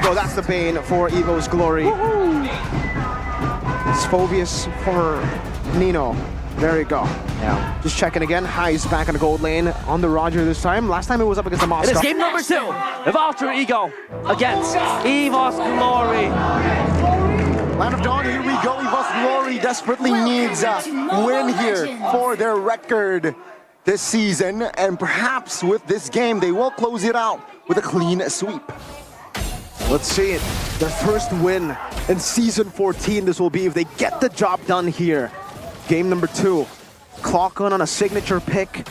go. That's the Bane for EVOS Glory. It's Phoveus for Nino. There you go. Yeah. Just checking again. High's back on the gold lane on the Roger this time. Last time it was up against the Moscow. It is game number 2 of Alter Ego against EVOS Glory. Land of Dawn, here we go. EVOS Glory desperately needs a win here for their record this season. And perhaps with this game, they will close it out with a clean sweep. Let's see it. Their first win in Season 14 this will be if they get the job done here. Game number 2. Clock on a signature pick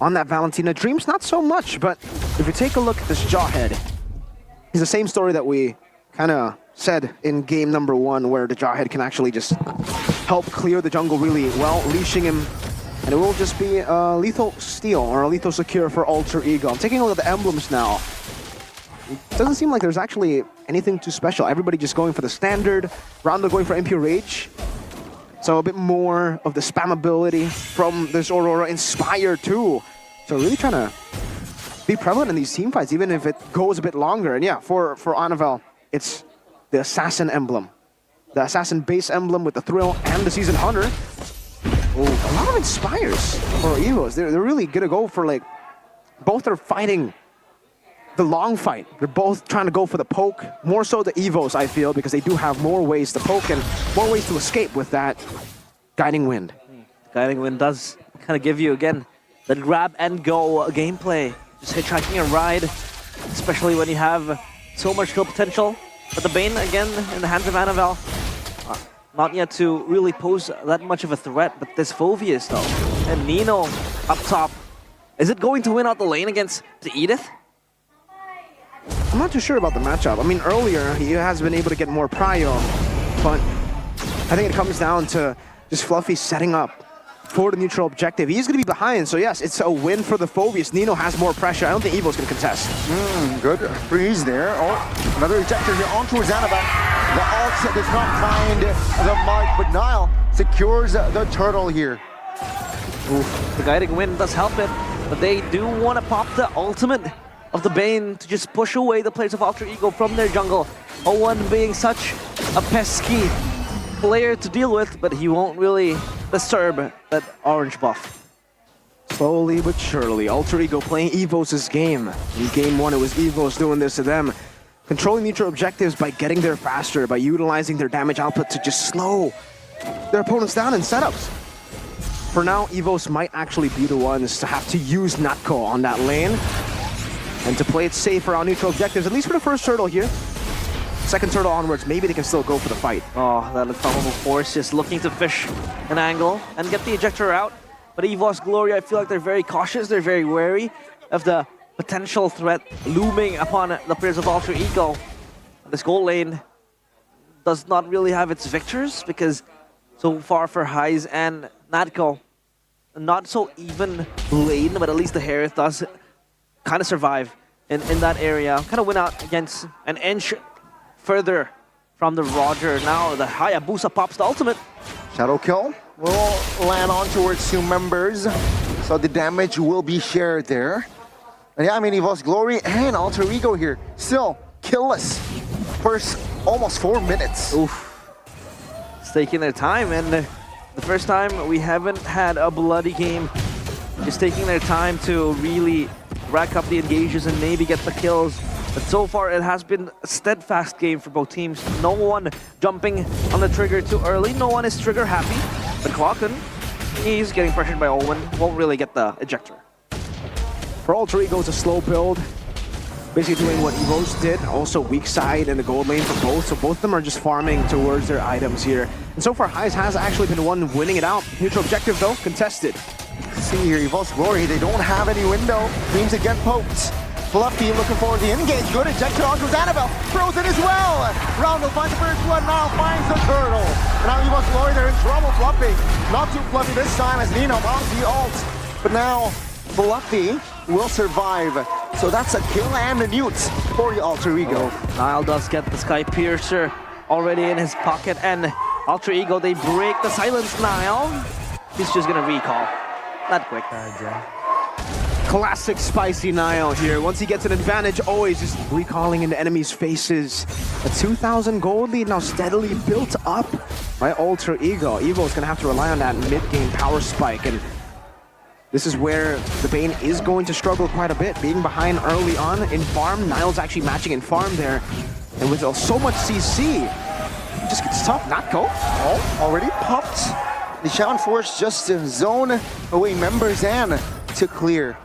on that Valentina. Dreams not so much, but if you take a look at this Jawhead, it's the same story that we kind of said in game number 1, where the Jawhead can actually just help clear the jungle really well, leashing him, and it will just be a lethal steal or a lethal secure for Alter Ego. I'm taking a look at the emblems now. It doesn't seem like there's actually anything too special. Everybody just going for the standard. Rondo going for MPL Rage. So a bit more of the spammability from this Aurora Inspire too. So really trying to be prevalent in these team fights, even if it goes a bit longer. And yeah, for Anavel, it's the Assassin emblem. The Assassin base emblem with the Thrill and the Seasoned Hunter. Oh, a lot of Inspires for EVOS. They're really gonna go for, like, both are fighting the long fight. They're both trying to go for the poke. More so the EVOS, I feel, because they do have more ways to poke and more ways to escape with that Guiding Wind. Guiding Wind does kind of give you, again, the grab and go gameplay. Just hitchhiking a ride, especially when you have so much kill potential. But the Bane, again, in the hands of Anavel, not yet to really pose that much of a threat, but this Phoveus, though. And Nino up top. Is it going to win out the lane against the Edith? I'm not too sure about the matchup. I mean, earlier, he has been able to get more prio, but I think it comes down to just Fluffy setting up for the neutral objective. He's going to be behind, so yes, it's a win for the Phoveus. Nino has more pressure. I don't think Evo's going to contest. Good freeze there. Oh, another ejector here on towards Annabelle. The ult does not find the mark, but Nile secures the turtle here. Oof, the Guiding Wind does help it, but they do want to pop the ultimate of the Bane to just push away the players of Alter Ego from their jungle. O1 being such a pesky player to deal with, but he won't really disturb that orange buff. Slowly but surely, Alter Ego playing EVOS' game. In game 1, it was EVOS doing this to them. Controlling neutral objectives by getting there faster, by utilizing their damage output to just slow their opponents down in setups. For now, EVOS might actually be the ones to have to use Natko on that lane and to play it safe around neutral objectives, at least for the first turtle here. Second turtle onwards, maybe they can still go for the fight. Oh, that Infallible Force just looking to fish an angle and get the ejector out. But EVOS Glory, I feel like they're very cautious, they're very wary of the potential threat looming upon the players of Alter Ego. This gold lane does not really have its victors because so far for Highs and Natko, not so even lane, but at least the Harith does kind of survive in that area. Kind of went out against an inch further from the Roger. Now the Hayabusa pops the ultimate. Shadow kill will land on towards 2 members, so the damage will be shared there. And yeah, I mean, EVOS Glory and Alter Ego here, still killless. First almost 4 minutes. Oof. It's taking their time, and the first time we haven't had a bloody game. Just taking their time to really rack up the engages and maybe get the kills. But so far, it has been a steadfast game for both teams. No one jumping on the trigger too early. No one is trigger happy. But Klokken, he's getting pressured by Owen. Won't really get the ejector. For Alter Ego, it's a slow build. Basically doing what EVOS did. Also weak side in the gold lane for both. So both of them are just farming towards their items here. And so far, Highs has actually been the one winning it out. Neutral objective, though, contested. See here, EVOS Glory, they don't have any window. Dreams again poked. Fluffy looking for the engage. Good ejector onto Annabelle. Throws it as well. Roundel finds the first one. Now finds the turtle. And now EVOS Glory, they're in trouble. Fluffy. Not too Fluffy this time as Nino mounts the ult. But now Fluffy will survive. So that's a kill and a newt for the Alter Ego. Oh, Nile does get the Sky Piercer already in his pocket. And Alter Ego, they break the silence. Nile, he's just going to recall. That quick. Classic spicy Nile here. Once he gets an advantage, always just recalling into enemies' faces. A 2,000 gold lead now steadily built up by Alter Ego. Evo's gonna have to rely on that mid-game power spike, and this is where the Bane is going to struggle quite a bit, being behind early on in farm. Nile's actually matching in farm there, and with so much CC, it just gets tough. Not go. Oh, already popped. The Shaman Force just zone away members and to clear.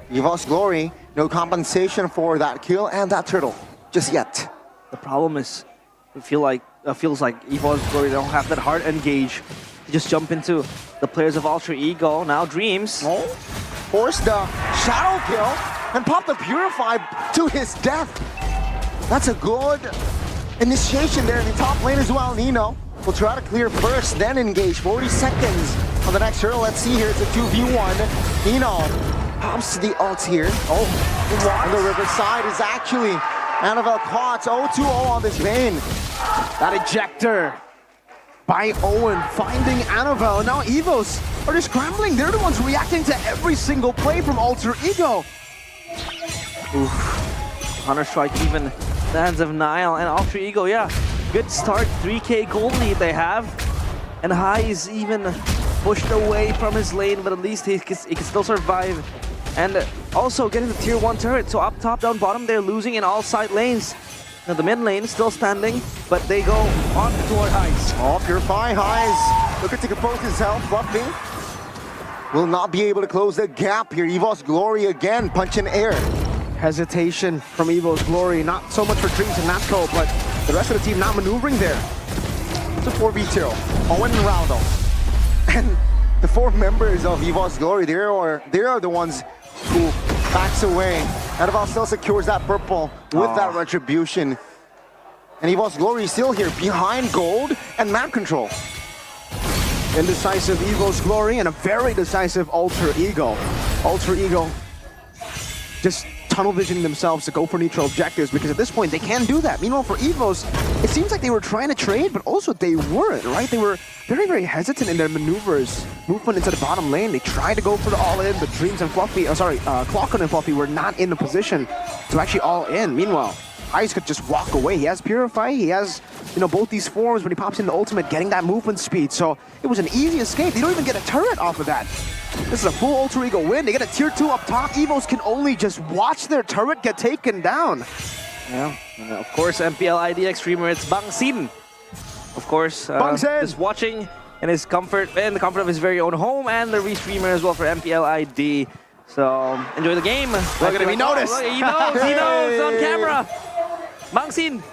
EVOS Glory, no compensation for that kill and that turtle just yet. The problem is, it feels like EVOS Glory don't have that hard engage to just jump into the players of Alter Ego. Now Dreams. Oh, force the shadow kill and pop the Purify to his death. That's a good initiation there in the top lane as well. Nino will try to clear first, then engage. 40 seconds on the next turtle. Let's see here, it's a 2v1. Nino pops to the ult here. Oh, on the riverside is actually Annabelle caught. 0-2-0 on this Bane. That ejector by Owen finding Annabelle. Now Evos are just scrambling. They're the ones reacting to every single play from Alter Ego. Oof. Counter-strike even the hands of Nile and Alter Ego. Yeah, good start. 3k gold lead they have. And High is even pushed away from his lane, but at least he can still survive. And also getting the tier 1 turret. So up top, down bottom, they're losing in all side lanes. Now the mid lane is still standing, but they go on toward Highs. Oh, Purify Highs looking to compose his health. Fluffy will not be able to close the gap here. EVOS Glory again, punch in air. Hesitation from Evo's Glory. Not so much for Dreams and Natco, but the rest of the team not maneuvering there. It's a 4v2. Owen and Roundel. And the 4 members of EVOS Glory, they are the ones who backs away. Annabelle still secures that purple with that retribution. And EVOS Glory is still here behind gold and map control. Indecisive Evo's Glory and a very decisive Alter Ego. Alter Ego just tunnel visioning themselves to go for neutral objectives, because at this point they can do that. Meanwhile for Evos, it seems like they were trying to trade, but also they weren't, right? They were very, very hesitant in their maneuvers. Movement into the bottom lane, they tried to go for the all-in, but Dreams and Fluffy, Clockon and Fluffy were not in the position to actually all-in. Meanwhile, Ice could just walk away. He has Purify, he has, both these forms when he pops into ultimate, getting that movement speed. So it was an easy escape. They don't even get a turret off of that. This is a full Alter Ego win. They get a tier 2 up top. Evos can only just watch their turret get taken down. Yeah, of course, MPL ID streamer, it's Bang Sin. Of course, just watching in his comfort, and the comfort of his very own home, and the restreamer as well for MPL ID. So enjoy the game. We're gonna be noticed. Oh, he knows on camera. Bang Sin.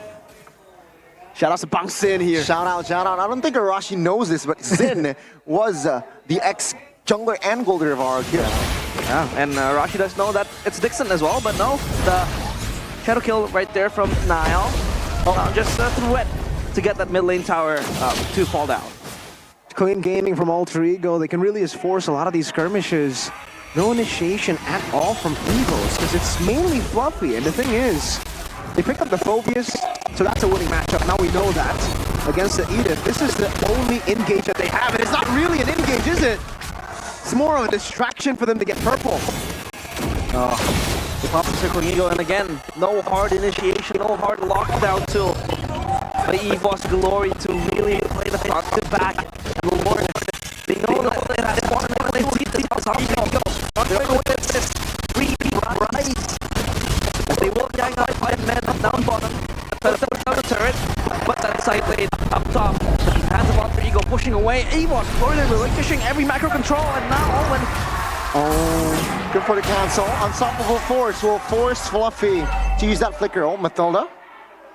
Shout out to Bang Sin here. Shout out. I don't think Arashi knows this, but Sin was the ex-jungler and golder of our here. Yeah, and Rashi does know that it's Dixon as well, but no, the shadow kill right there from Nile. Just a threat to get that mid lane tower to fall down. Clean gaming from Alter Ego. They can really just force a lot of these skirmishes. No initiation at all from Evos, because it's mainly Fluffy. And the thing is, they picked up the Phobius, so that's a winning matchup. Now we know that. Against the Edith, this is the only engage that they have, and it's not really an engage, is it? It's more of a distraction for them to get purple. The pop circle Ego, and again, no hard initiation, no hard lockdown tool. But EVOS Glory to really play the front to back. And the Lord, they know that they have one and they see the top Ego. Not going to win this. 3 rise. They will gang up 5 men down bottom. Down the turret, but that side lane up top. Hands of Alter Ego pushing away. EVOS Glory relinquishing every macro control, and now Owen. Oh, good for the cancel. Unstoppable Force will force Fluffy to use that flicker. Oh, Matilda.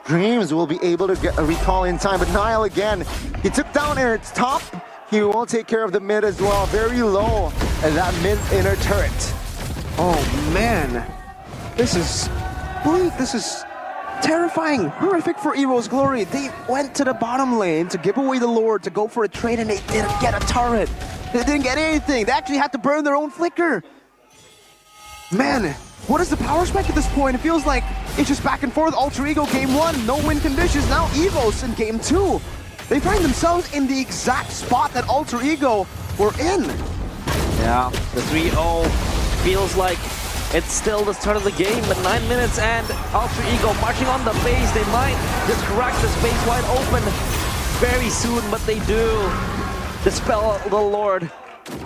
Dreams will be able to get a recall in time, but Nile again. He took down Eric's top. He will take care of the mid as well. Very low at that mid inner turret. Oh man, this is bleak. This is terrifying, horrific for EVOS Glory. They went to the bottom lane to give away the Lord, to go for a trade, and they didn't get a turret. They didn't get anything. They actually had to burn their own flicker. Man, what is the power spec at this point? It feels like it's just back and forth. Alter Ego game 1, no win conditions. Now EVOS in game 2. They find themselves in the exact spot that Alter Ego were in. Yeah, the 3-0 feels like It's still the start of the game, but 9 minutes and Alter Ego marching on the base. They might just crack the space wide open very soon, but they do dispel the Lord.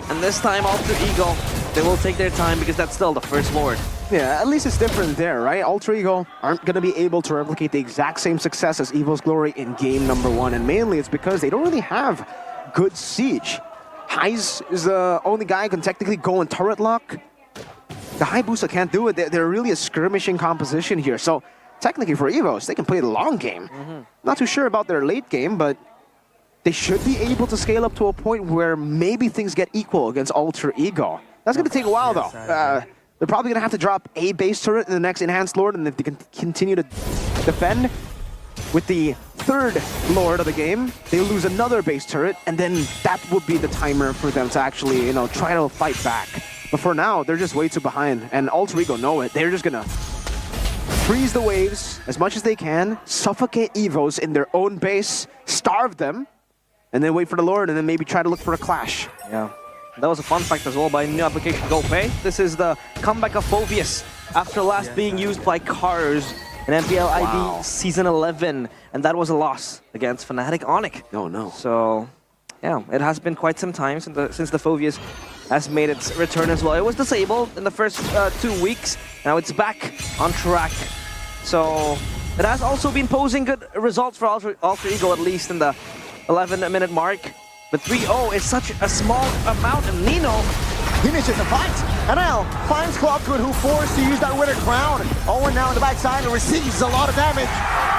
And this time, Alter Ego, they will take their time because that's still the first Lord. Yeah, at least it's different there, right? Alter Ego aren't going to be able to replicate the exact same success as EVOS Glory in game number 1. And mainly it's because they don't really have good siege. Heis is the only guy who can technically go in turret lock. The Hayabusa can't do it. They're really a skirmishing composition here. So technically for EVOS, they can play the long game. Not too sure about their late game, but they should be able to scale up to a point where maybe things get equal against Alter Ego. That's going to take a while, though. They're probably going to have to drop a base turret in the next Enhanced Lord, and if they can continue to defend with the third Lord of the game, they lose another base turret, and then that would be the timer for them to actually, try to fight back. But for now, they're just way too behind, and Alter Ego know it. They're just going to freeze the waves as much as they can, suffocate EVOS in their own base, starve them, and then wait for the Lord, and then maybe try to look for a clash. Yeah. That was a fun fact as well by new application GoPay. This is the comeback of Phoveus after last being used by Cars in MPL ID Season 11. And that was a loss against Fnatic Onyx. No. So, yeah, it has been quite some time since the Phoveus has made its return as well. It was disabled in the first 2 weeks. Now it's back on track. So, it has also been posing good results for Alter Ego, at least in the 11-minute mark. But 3-0 is such a small amount, and Nino finishes the fight. And now finds Clockwood, who forced to use that winner crown. Owen now on the backside and receives a lot of damage.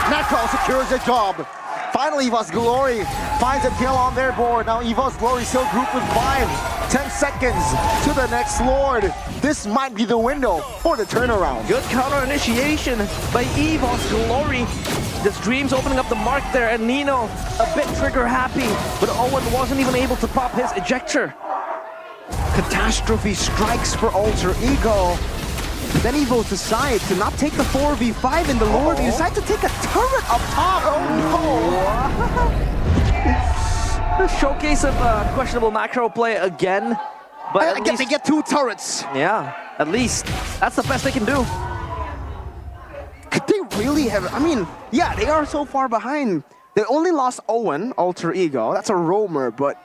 Natcall secures the job. Finally, EVOS Glory finds a kill on their board. Now EVOS Glory still grouped with 5. 10 seconds to the next Lord. This might be the window for the turnaround. Good counter initiation by EVOS Glory. This Dream's opening up the mark there, and Nino a bit trigger happy, but Owen wasn't even able to pop his ejector. Catastrophe strikes for Alter Ego. Then EVOS decide to not take the 4v5 in the Lord. They decide to take a turret up top. Oh no! Showcase of questionable macro play again. But I guess they get 2 turrets. Yeah, at least. That's the best they can do. Could they really have... I mean, yeah, they are so far behind. They only lost Owen, Alter Ego. That's a roamer, but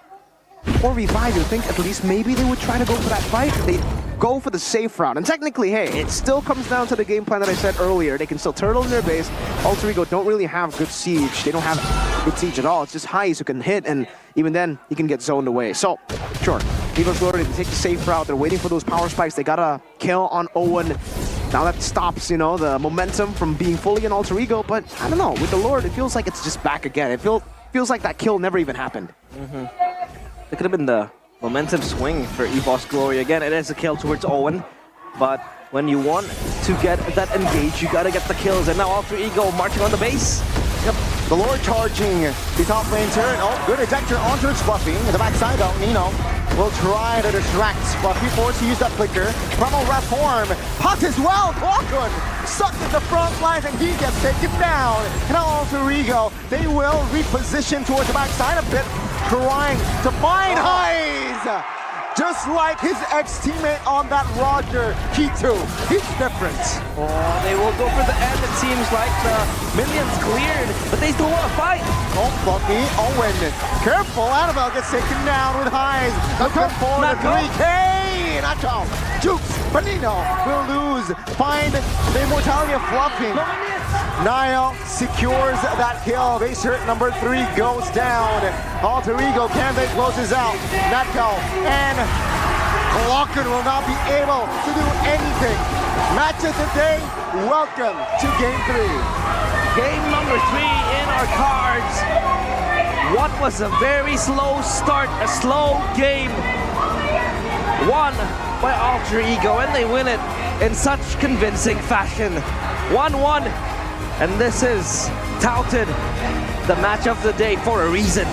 4v5, you'd think at least maybe they would try to go for that fight. They go for the safe route. And technically, hey, it still comes down to the game plan that I said earlier. They can still turtle in their base. Alter Ego don't really have good siege. They don't have good siege at all. It's just Heis who can hit, and even then, he can get zoned away. So, sure, EVOS Glory, they take the safe route. They're waiting for those power spikes. They got a kill on Owen. Now that stops, the momentum from being fully an Alter Ego, but I don't know, with the Lord, it feels like it's just back again. It feels like that kill never even happened. It could have been the momentum swing for EVOS Glory. Again, it is a kill towards Owen, but when you want to get that engage, you gotta get the kills, and now Alter Ego marching on the base. Yep. The Lord charging the top lane turret. Oh, good ejector onto its Fluffy. In the backside though, Nino will try to distract Fluffy, forced to use that flicker. Primal Reform, Puck as well, Clockwood sucked at the front lines and he gets taken down. And now Alter Ego, they will reposition towards the backside a bit, trying to find Heis. Just like his ex-teammate on that Roger, he too, he's different. Oh, they will go for the end. It seems like the minions cleared, but they still want to fight. Oh, Fluffy, Owen, careful, Annabelle gets taken down with Heis. Looking for the 3K, Nacho, Jukes, Benino will lose, find the immortality of Fluffy. Niall secures that kill. Base hurt number 3 goes down. Alter Ego, Canvey closes out. Natco and Clockwood will not be able to do anything. Match of the day, welcome to Game 3. Game number 3 in our cards. What was a very slow start, a slow game. Won by Alter Ego, and they win it in such convincing fashion. 1-1. And this is touted the match of the day for a reason.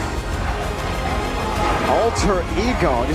Alter Ego.